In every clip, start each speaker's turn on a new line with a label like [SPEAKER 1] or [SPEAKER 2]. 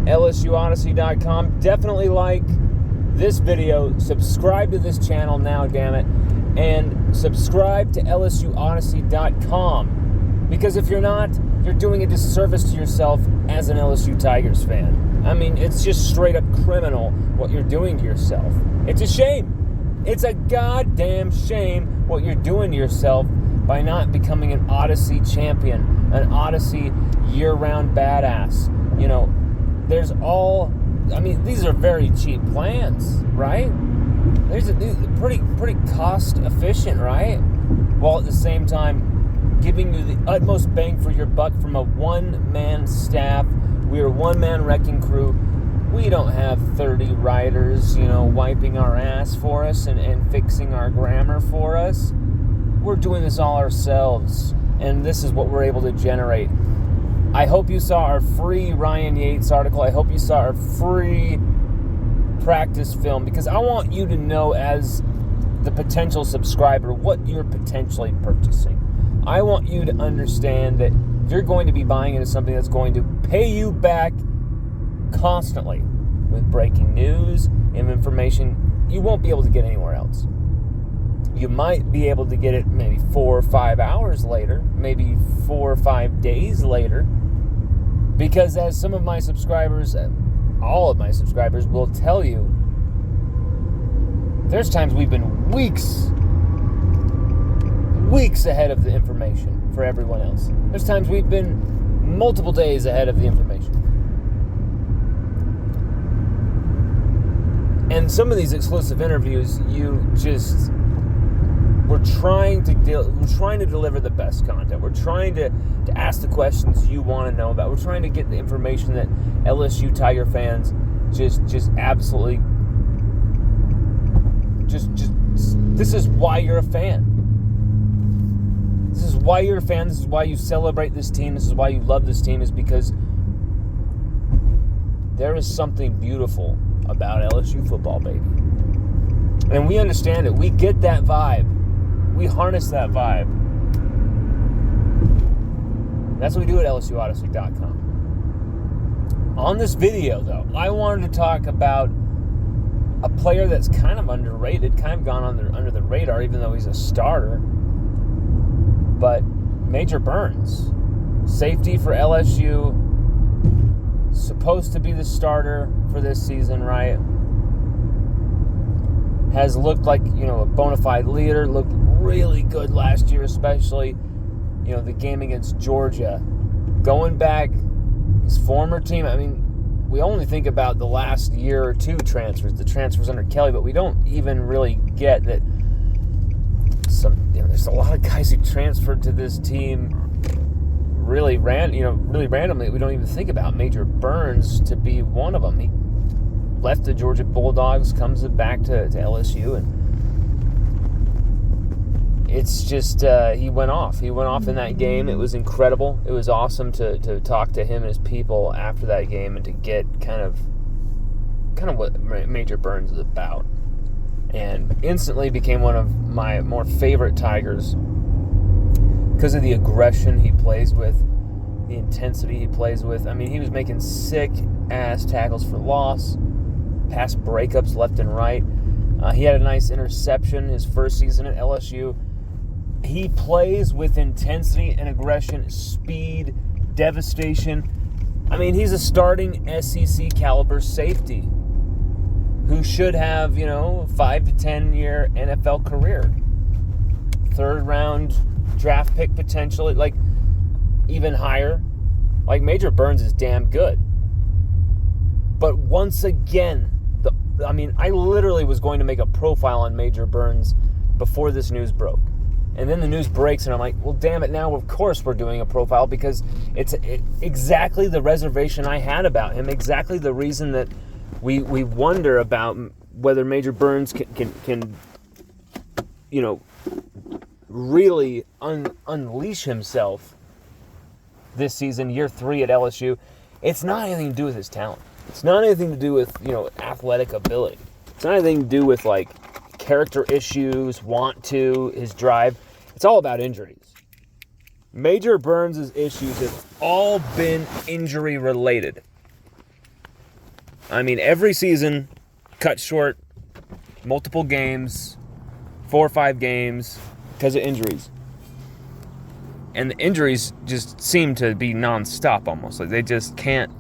[SPEAKER 1] LSUODYSSEY.com. Definitely like this video. Subscribe to this channel now, damn it. And subscribe to LSUODYSSEY.com. Because if you're not, you're doing a disservice to yourself as an LSU Tigers fan. I mean, it's just straight up criminal what you're doing to yourself. It's a shame. It's a goddamn shame what you're doing to yourself by not becoming an Odyssey champion, an Odyssey year-round badass. You know, these are very cheap plans, right? These are pretty cost efficient, right? While at the same time giving you the utmost bang for your buck from a one-man staff. We are a one-man wrecking crew. We don't have 30 writers, wiping our ass for us and fixing our grammar for us. We're doing this all ourselves, and this is what we're able to generate. I hope you saw our free Ryan Yates article. I hope you saw our free practice film, because I want you to know, as the potential subscriber, what you're potentially purchasing. I want you to understand that you're going to be buying into something that's going to pay you back constantly with breaking news and information you won't be able to get anywhere else. You might be able to get it maybe 4 or 5 hours later, maybe 4 or 5 days later, because as some of my subscribers, all of my subscribers will tell you, there's times we've been weeks ahead of the information for everyone else. There's times we've been multiple days ahead of the information. And some of these exclusive interviews, we're trying to deliver the best content. We're trying to ask the questions you want to know about. We're trying to get the information that LSU Tiger fans just absolutely this is why you're a fan. This is why you're a fan. This is why you celebrate this team. This is why you love this team, is because there is something beautiful about LSU football, baby. And we understand it. We get that vibe. We harness that vibe. That's what we do at LSUODYSSEY.com. On this video, though, I wanted to talk about a player that's kind of underrated, kind of gone under the radar, even though he's a starter. But Major Burns, safety for LSU, supposed to be the starter for this season, right? Has looked like, a bona fide leader, looked really good last year, especially, the game against Georgia. Going back, his former team, we only think about the last year or two transfers, the transfers under Kelly, but we don't even really get that there's a lot of guys who transferred to this team really randomly. We don't even think about Major Burns to be one of them. He left the Georgia Bulldogs, comes back to LSU, and it's just he went off. He went off in that game. It was incredible. It was awesome to talk to him and his people after that game and to get kind of what Major Burns is about. And instantly became one of my more favorite Tigers because of the aggression he plays with, the intensity he plays with. He was making sick-ass tackles for loss, pass breakups left and right. He had a nice interception his first season at LSU. He plays with intensity and aggression, speed, devastation. He's a starting SEC caliber safety who should have, 5 to 10 year NFL career. 3rd round draft pick potentially, even higher. Major Burns is damn good. But once again, I literally was going to make a profile on Major Burns before this news broke. And then the news breaks, and I'm like, well, damn it, now of course we're doing a profile, because it's exactly the reservation I had about him, exactly the reason that we wonder about whether Major Burns can really unleash himself this season, year 3 at LSU. It's not anything to do with his talent. It's not anything to do with, athletic ability. It's not anything to do with, character issues, his drive. It's all about injuries. Major Burns' issues have all been injury-related. I mean, every season cut short, multiple games, 4 or 5 games because of injuries. And the injuries just seem to be nonstop almost. Like they just can't,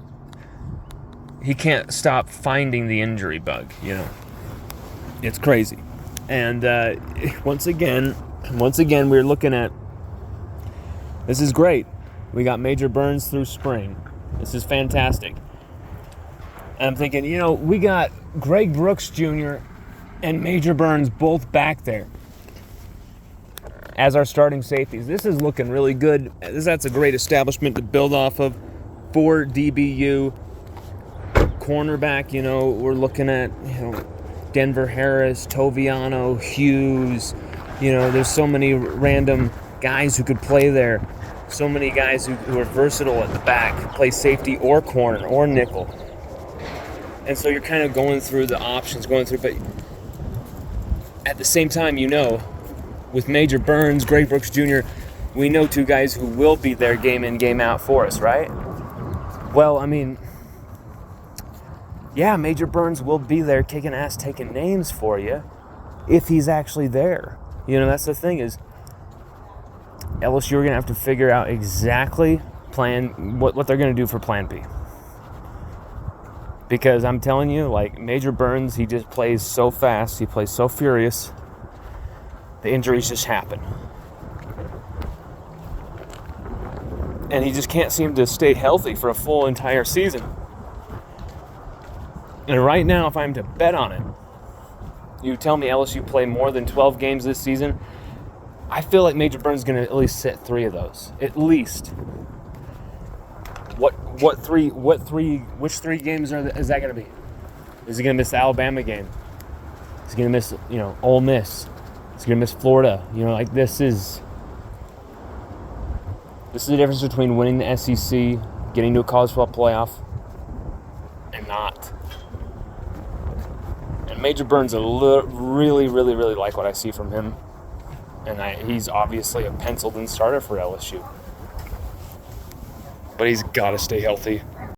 [SPEAKER 1] he can't stop finding the injury bug, you know. It's crazy. And once again, we're looking at, this is great. We got Major Burns through spring. This is fantastic. And I'm thinking, you know, we got Greg Brooks Jr. and Major Burns both back there as our starting safeties. This is looking really good. That's a great establishment to build off of for DBU. Cornerback, you know, we're looking at, you know, Denver Harris, Toviano, Hughes. You know, there's so many random guys who could play there. So many guys who are versatile at the back, play safety or corner or nickel. And so you're kind of going through the options, but at the same time, you know, with Major Burns, Greg Brooks Jr., we know 2 guys who will be there game in, game out for us, right? Well, I mean, yeah, Major Burns will be there kicking ass, taking names for you if he's actually there. You know, that's the thing is, LSU are going to have to figure out exactly what they're going to do for Plan B. Because I'm telling you, like, Major Burns, he just plays so fast. He plays so furious. The injuries just happen. And he just can't seem to stay healthy for a full entire season. And right now, if I'm to bet on it, you tell me LSU play more than 12 games this season, I feel like Major Burns is going to at least sit 3 of those. At least. Which 3 games is that going to be? Is he going to miss the Alabama game? Is he going to miss, you know, Ole Miss? Is he going to miss Florida? You know, like this is the difference between winning the SEC, getting to a college football playoff, and not. And Major Burns, really like what I see from him. And he's obviously a penciled-in starter for LSU. But he's got to stay healthy.